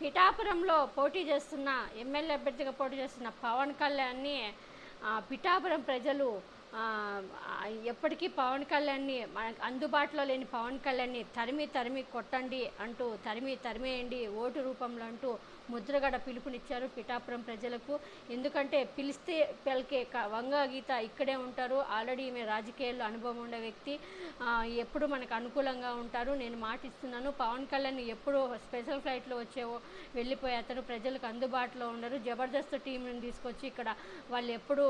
పిఠాపురంలో పోటీ చేస్తున్న ఎమ్మెల్యే అభ్యర్థిగా పోటీ చేస్తున్న పవన్ కళ్యాణ్ని పిఠాపురం ప్రజలు ఎప్పటికీ పవన్ కళ్యాణ్ని మనకు అందుబాటులో లేని పవన్ కళ్యాణ్ని తరిమి తరిమి కొట్టండి అంటూ తరిమేయండి ఓటు రూపంలో అంటూ ముద్రగడ పిలుపునిచ్చారు పిఠాపురం ప్రజలకు. ఎందుకంటే పిలిస్తే పలికే వంగా గీత ఇక్కడే ఉంటారు. ఆల్రెడీ ఈమె రాజకీయాల్లో అనుభవం ఉండే వ్యక్తి, ఎప్పుడు మనకు అనుకూలంగా ఉంటారు. నేను మాటిస్తున్నాను, పవన్ కళ్యాణ్ ఎప్పుడూ స్పెషల్ ఫ్లైట్లో వెళ్ళిపోయి అతను ప్రజలకు అందుబాటులో ఉండరు. జబర్దస్త్ టీంని తీసుకొచ్చి ఇక్కడ వాళ్ళు ఎప్పుడు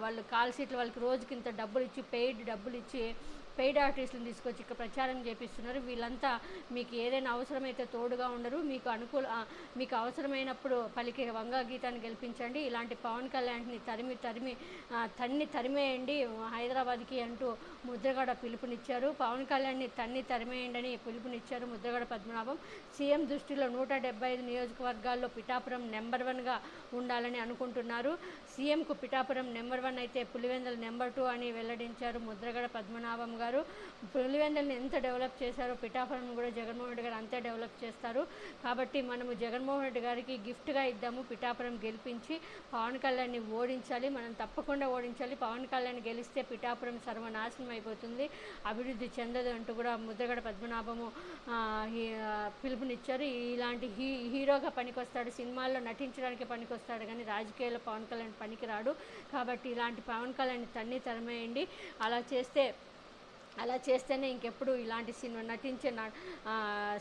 వాళ్ళు కాల్ సీట్లు వాళ్ళకి రోజుకి ఇంత డబ్బులు ఇచ్చి పెయిడ్ ఆర్టిస్టులను తీసుకొచ్చి ఇక్కడ ప్రచారం చేపిస్తున్నారు. వీళ్ళంతా మీకు ఏదైనా అవసరమైతే తోడుగా ఉండరు. మీకు అవసరమైనప్పుడు పలికే వంగా గీతాన్ని గెలిపించండి. ఇలాంటి పవన్ కళ్యాణ్ని తరిమేయండి హైదరాబాద్కి అంటూ ముద్రగడ పిలుపునిచ్చారు. పవన్ కళ్యాణ్ని తరిమేయండి అని పిలుపునిచ్చారు ముద్రగడ పద్మనాభం. సీఎం దృష్టిలో 175 నియోజకవర్గాల్లో పిఠాపురం నెంబర్ 1గా ఉండాలని అనుకుంటున్నారు. సీఎంకు పిఠాపురం నెంబర్ 1 అయితే పులివెందుల నెంబర్ 2 అని వెల్లడించారు ముద్రగడ పద్మనాభం గారు. పులివెందుల్ని ఎంత డెవలప్ చేశారో పిఠాపురం కూడా జగన్మోహన్ రెడ్డి గారు అంతే డెవలప్ చేస్తారు. కాబట్టి మనము జగన్మోహన్ రెడ్డి గారికి గిఫ్ట్గా ఇద్దాము, పిఠాపురం గెలిపించి పవన్ కళ్యాణ్ని ఓడించాలి. మనం తప్పకుండా ఓడించాలి. పవన్ కళ్యాణ్ గెలిస్తే పిఠాపురం సర్వనాశనం అయిపోతుంది, అభివృద్ధి చెందదు అంటూ కూడా ముద్రగడ పద్మనాభము పిలుపునిచ్చారు. ఇలాంటి హీరోగా పనికొస్తాడు, సినిమాల్లో నటించడానికి పనికొస్తాడు, కానీ రాజకీయాల్లో పవన్ కళ్యాణ్ పనికిరాడు. కాబట్టి ఇలాంటి పవన్ కళ్యాణ్ని తరిమేయండి. అలా చేస్తేనే ఇంకెప్పుడు ఇలాంటి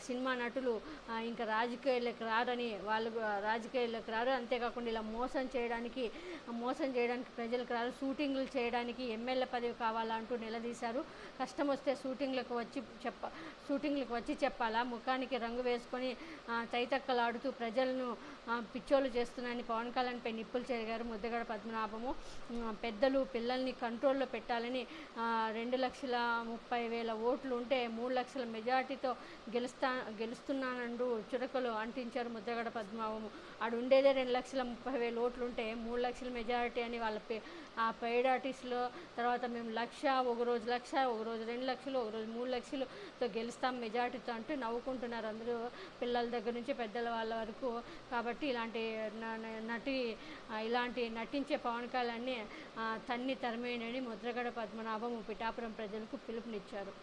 సినిమా నటులు ఇంకా రాజకీయాల్లోకి రారు. అంతేకాకుండా ఇలా మోసం చేయడానికి ప్రజలకు రారు. షూటింగ్లు చేయడానికి ఎమ్మెల్యే పదవి కావాలంటూ నిలదీశారు. కష్టం వస్తే షూటింగ్లకు వచ్చి చెప్పాలా, ముఖానికి రంగు వేసుకొని తైతక్కలాడుతూ ప్రజలను పిచ్చోలు చేస్తున్నాయని పవన్ కళ్యాణ్పై నిప్పులు చెరిగారు ముద్రగడ పద్మనాభము. పెద్దలు పిల్లల్ని కంట్రోల్లో పెట్టాలని 2,30,000 ఓట్లు ఉంటే 3 లక్షల మెజార్టీతో గెలుస్తున్నానంటూ చురకలు అంటించారు ముద్రగడ పద్మనాభము. ఆడు ఉండేదే 2,30,000 ఓట్లు ఉంటే 3 లక్షల మెజారిటీ అని వాళ్ళ ఆ పెయిడ్ ఆర్టిస్టులు తర్వాత మేము 1,00,000, ఒకరోజు 1,00,000, ఒకరోజు 2 లక్షలు, ఒకరోజు 3 లక్షలతో గెలుస్తాం మెజార్టీతో అంటూ నవ్వుకుంటున్నారు అందరూ, పిల్లల దగ్గర నుంచి పెద్దల వాళ్ళ వరకు. కాబట్టి ఇలాంటి నటించే పవన్ కళ్యాణ్ని తరిమేయండి ముద్రగడ పద్మనాభం పిఠాపురం ప్రజలకు పిలుపునిచ్చారు.